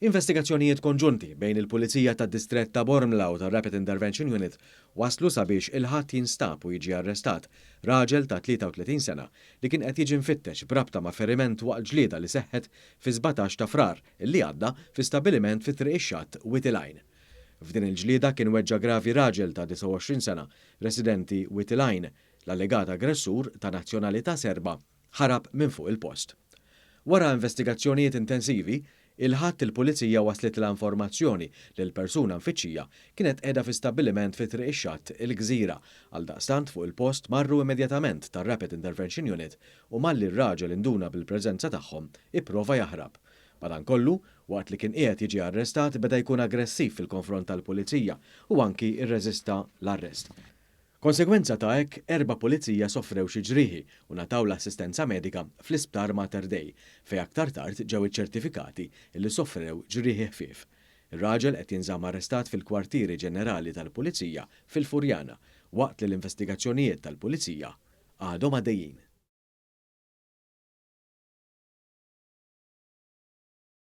Investigazzjonijiet konġunti bejn il-Pulizija tad-Distrett ta' Bormla u ta' Rapid Intervention Unit waslu sabiex il-ħadd jinstab u jiġi arrestat, raġel ta' 33 sena li kien qed jiġi mfittex b'rabta ma' feriment waqt ġlieda li seħħet fi 17 ta' Frar illi għadda fi stabbiliment fi triq ix-Xatt Whittlehine. F'din il-ġlieda kien weġġa gravi raġel ta' 29 sena, residenti Whittlehine, l-allegat aggressur ta' nazzjonalità Serba ħarab minn fuq il-post. Wara investigazzjonijiet intensivi, il-ħadd il-Pulizija waslet l-informazzjoni li l-persuna mfittxija kienet qiegħda fi stabbiliment fi triq ix-Xatt il-Gżira għaldaqstant fuq il-post marru immedjatament tar-Rapid Intervention Unit u malli r-raġel induna bil-preżenza tagħhom ipprova jaħrab. Madankollu, waqt li kien qiegħed jiġi arrestat beda jkun aggressiv fil-konfront tal-Pulizija u anki irreżista l-arrest. Konsegwenza ta' hekk, 4 pulizija soffrew xi ġrieħi u nataw l-assistenza medika fl-isptar Mater Dei fejn aktar tard ġew iċċertifikati li soffrew ġrieħi ħfief. Ir-raġel qed jinżamm arrestat fil-Kwartieri Ġenerali tal-Pulizija fil-Furjana waqt li l-investigazzjonijiet tal-Pulizija għadhom għaddejjin.